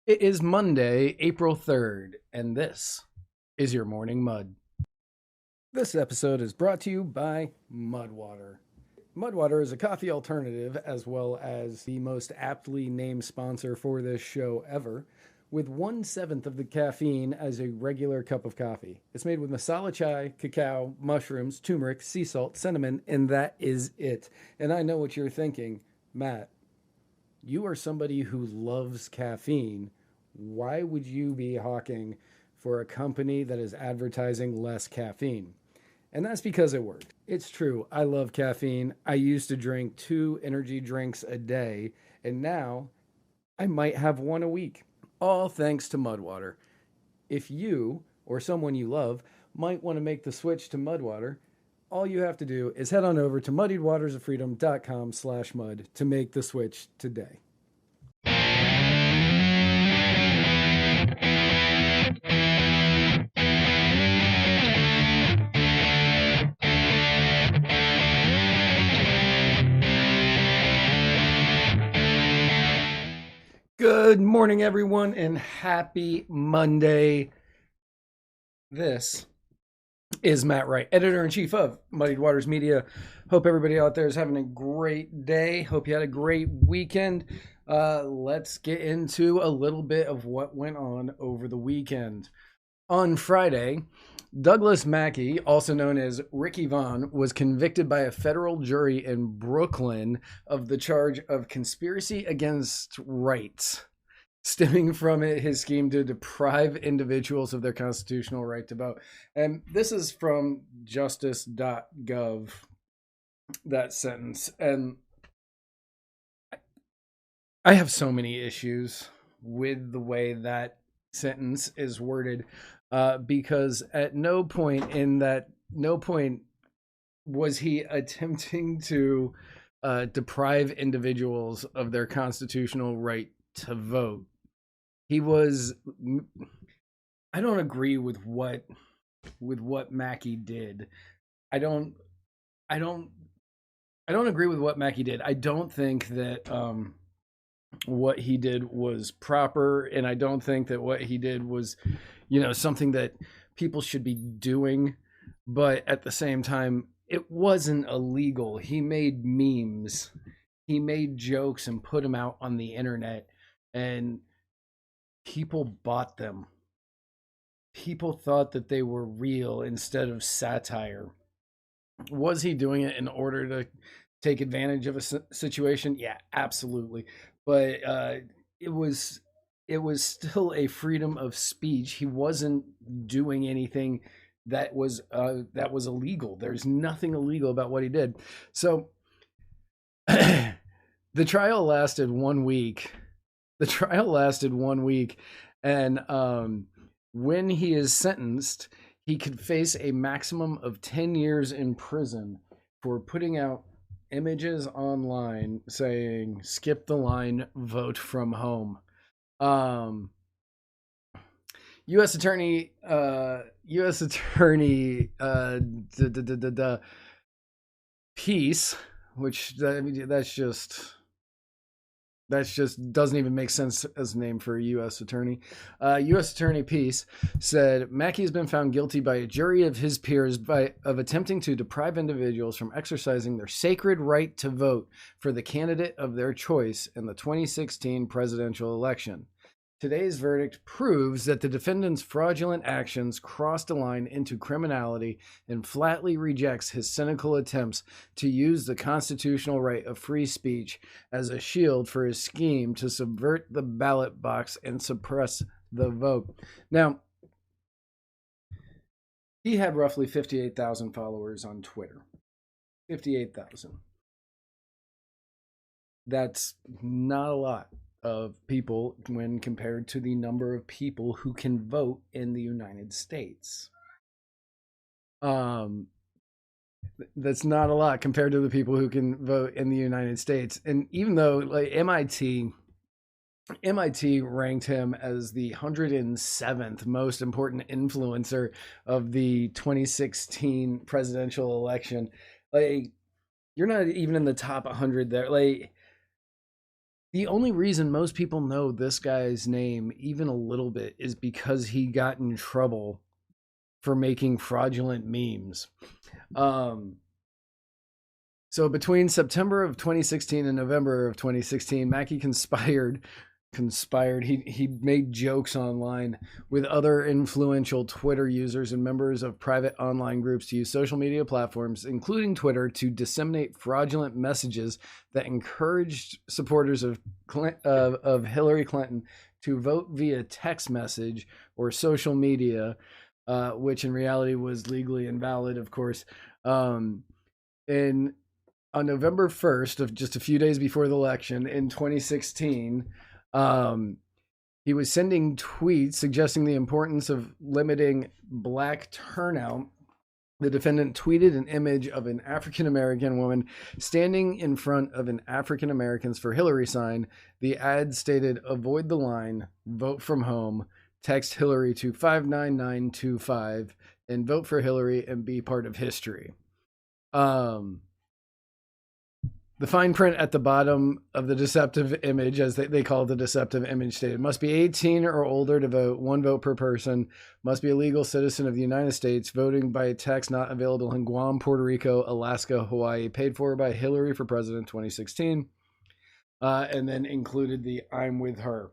It is Monday, April 3rd, and this is your Morning Mud. This episode is brought to you by Mudwater. Mudwater is a coffee alternative as well as the most aptly named sponsor for this show ever, with 1/7 of the caffeine as a regular cup of coffee. It's made with masala chai, cacao, mushrooms, turmeric, sea salt, cinnamon, and that is it. And I know what you're thinking, Matt. You are somebody who loves caffeine. Why would you be hawking for a company that is advertising less caffeine? And that's because it worked. It's true. I love caffeine. I used to drink 2 energy drinks a day, and now I might have one a week. All thanks to Mudwater. If you or someone you love might want to make the switch to Mudwater, all you have to do is head on over to muddiedwatersoffreedom.com/mud to make the switch today. Good morning, everyone, and happy Monday. This is Matt Wright, editor-in-chief of Muddied Waters Media. Hope everybody out there is having a great day. Hope you had a great weekend. Let's get into a little bit of what went on over the weekend. On Friday, Douglas Mackey, also known as Ricky Vaughn, was convicted by a federal jury in Brooklyn of the charge of conspiracy against rights, stemming from his scheme to deprive individuals of their constitutional right to vote. And this is from justice.gov, that sentence. And I have so many issues with the way that sentence is worded, because at no point was he attempting to deprive individuals of their constitutional right to vote. He was. I don't agree with what Mackey did. I don't agree with what Mackey did. I don't think that what he did was proper, and I don't think that what he did was, something that people should be doing. But at the same time, it wasn't illegal. He made memes, he made jokes and put them out on the internet, and people bought them. People thought that they were real instead of satire. Was he doing it in order to take advantage of a situation? Yeah, absolutely. But it was still a freedom of speech. He wasn't doing anything that was illegal. There's nothing illegal about what he did. So the trial lasted 1 week. And when he is sentenced, he could face a maximum of 10 years in prison for putting out images online saying skip the line, vote from home. U.S. Attorney Peace, which that's just doesn't even make sense as a name for a U.S. attorney. U.S. Attorney Peace said Mackey has been found guilty by a jury of his peers of attempting to deprive individuals from exercising their sacred right to vote for the candidate of their choice in the 2016 presidential election. Today's verdict proves that the defendant's fraudulent actions crossed a line into criminality and flatly rejects his cynical attempts to use the constitutional right of free speech as a shield for his scheme to subvert the ballot box and suppress the vote. Now, he had roughly 58,000 followers on Twitter. 58,000. That's not a lot of people when compared to the number of people who can vote in the United States. That's not a lot compared to the people who can vote in the United States. And even though like MIT ranked him as the 107th most important influencer of the 2016 presidential election, like you're not even in the top 100 there. Like The only reason most people know this guy's name even a little bit is because he got in trouble for making fraudulent memes. So between September of 2016 and November of 2016, Mackey conspired. He made jokes online with other influential Twitter users and members of private online groups to use social media platforms, including Twitter, to disseminate fraudulent messages that encouraged supporters of Hillary Clinton to vote via text message or social media, which in reality was legally invalid, of course. And on November 1st, of just a few days before the election in 2016, he was sending tweets suggesting the importance of limiting black turnout. The defendant tweeted an image of an African-American woman standing in front of an African Americans for Hillary sign. The ad stated, "Avoid the line, vote from home, text Hillary to 59925 and vote for Hillary and be part of history." The fine print at the bottom of the deceptive image, as they call the deceptive image, stated, "Must be 18 or older to vote, 1 vote per person, must be a legal citizen of the United States, voting by text not available in Guam, Puerto Rico, Alaska, Hawaii, paid for by Hillary for President 2016. And then included the "I'm with her."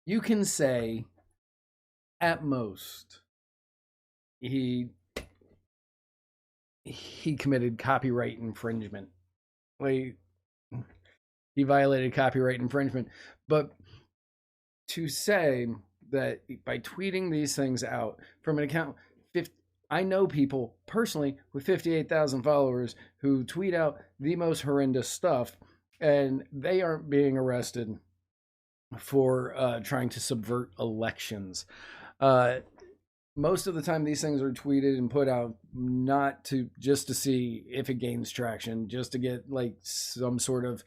You can say, at most, he committed copyright infringement. Like, he violated copyright infringement. But to say that by tweeting these things out from an account, I know people personally with 58,000 followers who tweet out the most horrendous stuff, and they aren't being arrested for trying to subvert elections. Most of the time these things are tweeted and put out not to just to see if it gains traction, just to get like some sort of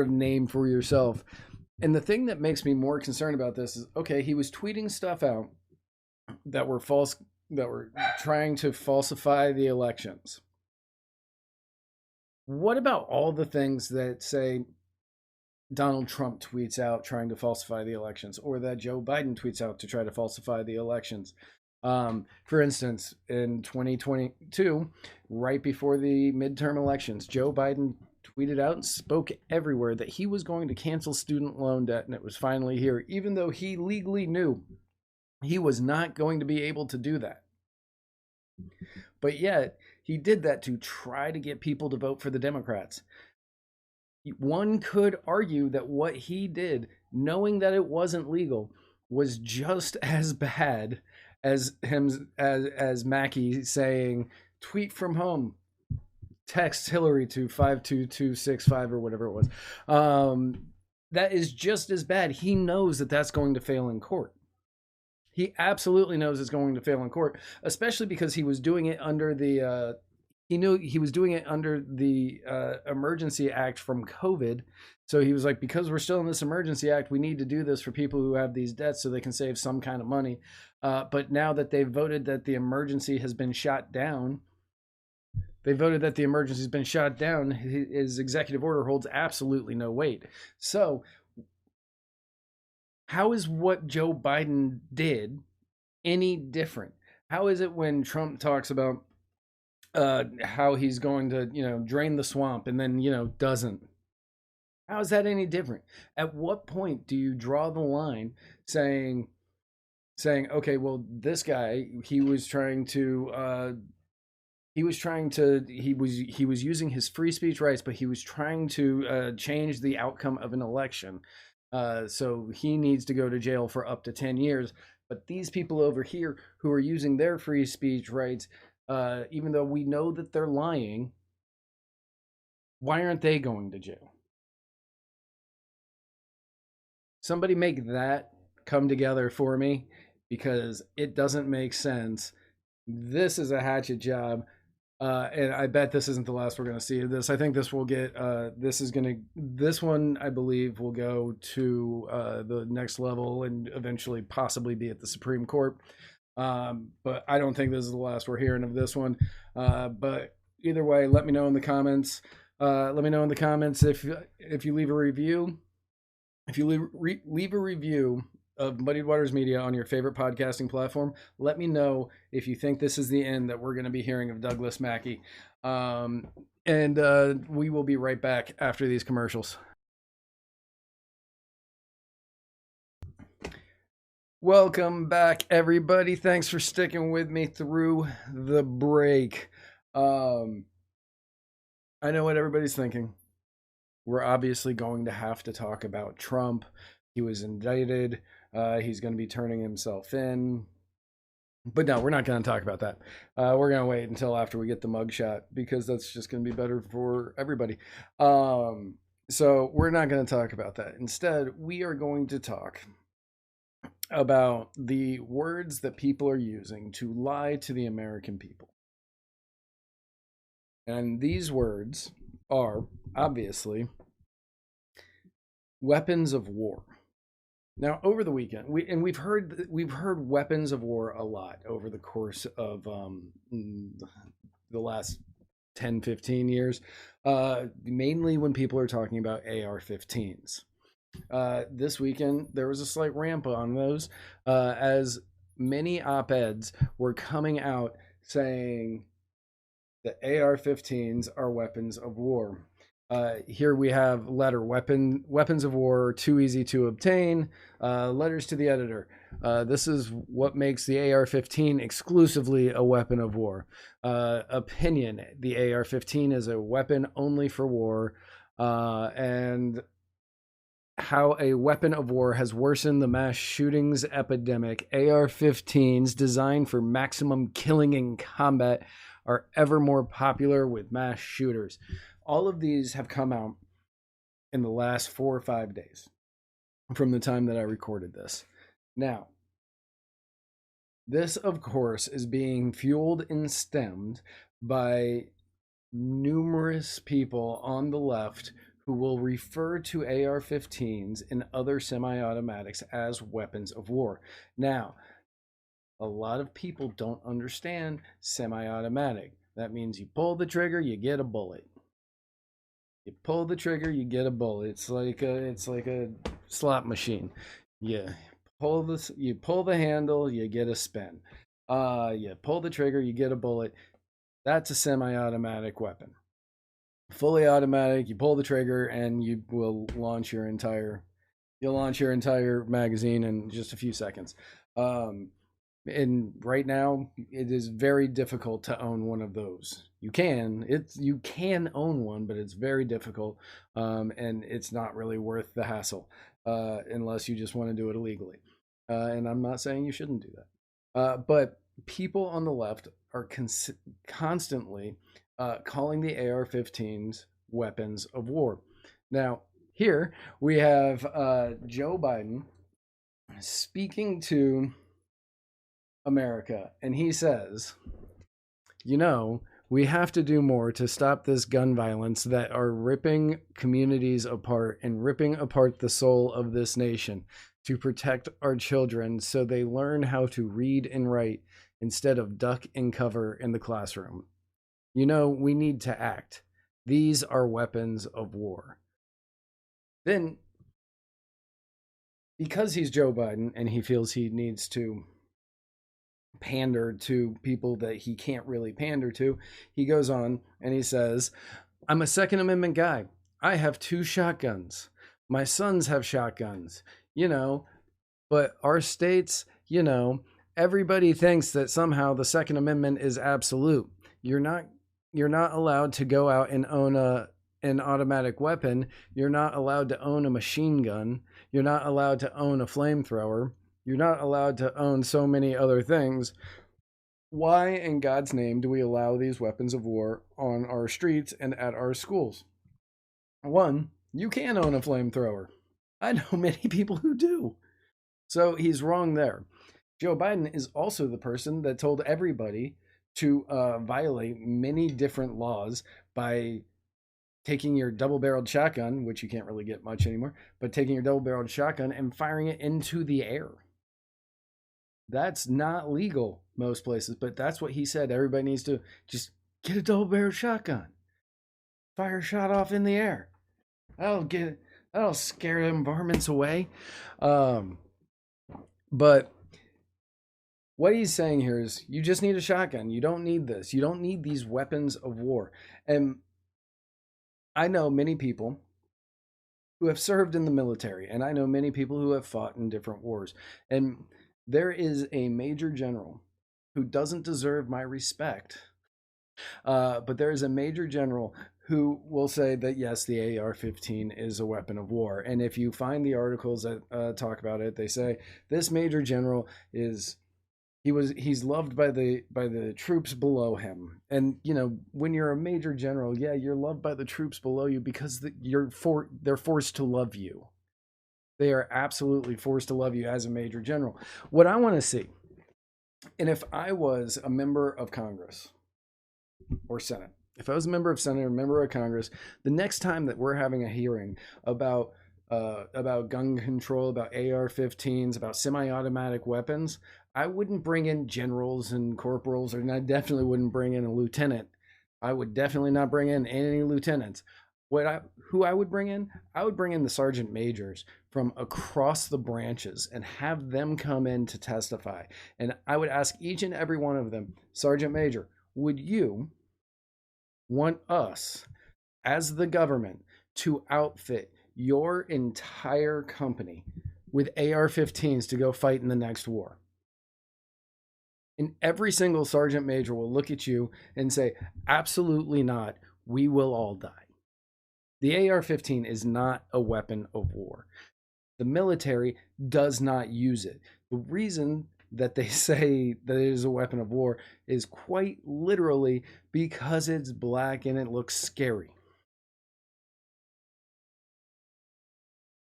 name for yourself. And the thing that makes me more concerned about this is, okay, he was tweeting stuff out that were false, that were trying to falsify the elections. What about all the things that say Donald Trump tweets out trying to falsify the elections, or that Joe Biden tweets out to try to falsify the elections? For instance, in 2022, right before the midterm elections, Joe Biden tweeted out and spoke everywhere that he was going to cancel student loan debt, and it was finally here, even though he legally knew he was not going to be able to do that. But yet, he did that to try to get people to vote for the Democrats. One could argue that what he did, knowing that it wasn't legal, was just as bad as Mackey saying, "Tweet from home, text Hillary to 52265" or whatever it was. That is just as bad. He knows that that's going to fail in court. He absolutely knows it's going to fail in court, especially because he was doing it under the he knew he was doing it under the Emergency Act from COVID. So he was like, because we're still in this Emergency Act, we need to do this for people who have these debts so they can save some kind of money. But now that they've voted that the emergency has been shot down, his executive order holds absolutely no weight. So how is what Joe Biden did any different? How is it when Trump talks about how he's going to, drain the swamp and then, doesn't? How is that any different? At what point do you draw the line saying, okay, well, this guy, he was using his free speech rights, but he was trying to change the outcome of an election. So he needs to go to jail for up to 10 years. But these people over here who are using their free speech rights, even though we know that they're lying, why aren't they going to jail? Somebody make that come together for me, because it doesn't make sense. This is a hatchet job. And I bet this isn't the last we're going to see of this. I think this will get, this one, I believe, will go to the next level and eventually possibly be at the Supreme Court. But I don't think this is the last we're hearing of this one. But either way, let me know in the comments Let me know in the comments if you leave a review. If you leave a review of Muddied Waters Media on your favorite podcasting platform, let me know if you think this is the end that we're going to be hearing of Douglas Mackey. And we will be right back after these commercials. Welcome back, everybody. Thanks for sticking with me through the break. I know what everybody's thinking. We're obviously going to have to talk about Trump. He was indicted. He's going to be turning himself in. But no, we're not going to talk about that. We're going to wait until after we get the mugshot because that's just going to be better for everybody. So we're not going to talk about that. Instead, we are going to talk about the words that people are using to lie to the American people. And these words are obviously weapons of war. Now, over the weekend, we've heard weapons of war a lot over the course of the last 10, 15 years, mainly when people are talking about AR-15s. This weekend, there was a slight ramp on those as many op-eds were coming out saying that AR-15s are weapons of war. Here we have weapons of war are too easy to obtain. Letters to the editor. This is what makes the AR-15 exclusively a weapon of war. Opinion. The AR-15 is a weapon only for war. And how a weapon of war has worsened the mass shootings epidemic. AR-15s designed for maximum killing in combat are ever more popular with mass shooters. All of these have come out in the last 4 or 5 days from the time that I recorded this. Now, this, of course, is being fueled and stemmed by numerous people on the left who will refer to AR-15s and other semi-automatics as weapons of war. Now, a lot of people don't understand semi-automatic. That means you pull the trigger, you get a bullet. You pull the trigger, you get a bullet. It's like a slot machine. You pull the handle, you get a spin. You pull the trigger, you get a bullet. That's a semi-automatic weapon. Fully automatic, you pull the trigger and you will launch your entire magazine in just a few seconds. And right now it is very difficult to own one of those. You can own one, but it's very difficult, and it's not really worth the hassle unless you just want to do it illegally. And I'm not saying you shouldn't do that, but people on the left are constantly calling the AR-15s weapons of war. Now, here we have Joe Biden speaking to America, and he says, we have to do more to stop this gun violence that are ripping communities apart and ripping apart the soul of this nation, to protect our children so they learn how to read and write instead of duck and cover in the classroom. We need to act. These are weapons of war. Then, because he's Joe Biden and he feels he needs to pander to people that he can't really pander to, he goes on and he says, I'm a Second Amendment guy. I have 2 shotguns. My sons have shotguns, but our states, everybody thinks that somehow the Second Amendment is absolute. You're not allowed to go out and own an automatic weapon. You're not allowed to own a machine gun. You're not allowed to own a flamethrower. You're not allowed to own so many other things. Why in God's name do we allow these weapons of war on our streets and at our schools? 1, you can own a flamethrower. I know many people who do. So he's wrong there. Joe Biden is also the person that told everybody to violate many different laws by taking your double-barreled shotgun, which you can't really get much anymore, but taking your double-barreled shotgun and firing it into the air. That's not legal most places, but that's what he said. Everybody needs to just get a double-barreled shotgun. fire a shot off in the air. That'll scare them varmints away. But what he's saying here is you just need a shotgun. You don't need this. You don't need these weapons of war. And I know many people who have served in the military, and I know many people who have fought in different wars. And there is a major general who doesn't deserve my respect, but there is a major general who will say that yes, the AR-15 is a weapon of war. And if you find the articles that talk about it, they say this major general is he's loved by the troops below him. And you know, when you're a major general, yeah, you're loved by the troops below you because they're forced to love you. They are absolutely forced to love you as a major general. What I want to see, and if I was a member of Congress or Senate, if I was a member of Senate or member of Congress, the next time that we're having a hearing about gun control, about AR-15s, about semi-automatic weapons, I wouldn't bring in generals and corporals, and I definitely wouldn't bring in a lieutenant. I would definitely not bring in any lieutenants. Who I would bring in? I would bring in the sergeant majors from across the branches and have them come in to testify. And I would ask each and every one of them, Sergeant Major, would you want us as the government to outfit your entire company with AR-15s to go fight in the next war? And every single sergeant major will look at you and say, absolutely not. We will all die. The AR-15 is not a weapon of war. The military does not use it. The reason that they say that it is a weapon of war is quite literally because it's black and it looks scary.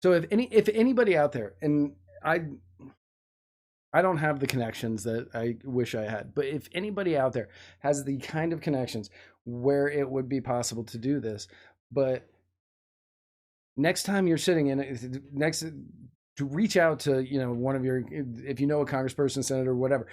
So if anybody out there, and I don't have the connections that I wish I had, but if anybody out there has the kind of connections where it would be possible to do this, but next time you're sitting in it, to reach out to, you know, one of your, if you know a congressperson, senator, whatever.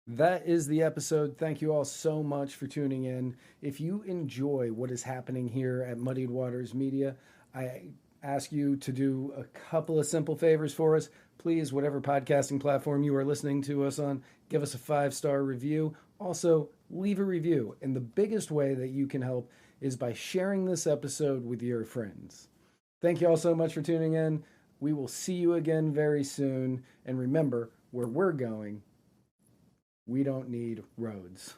That is the episode. Thank you all so much for tuning in. If you enjoy what is happening here at Muddied Waters Media, I ask you to do a couple of simple favors for us. Please, whatever podcasting platform you are listening to us on, give us a 5-star review. Also, leave a review. And the biggest way that you can help is by sharing this episode with your friends. Thank you all so much for tuning in. We will see you again very soon. And remember, where we're going, we don't need roads.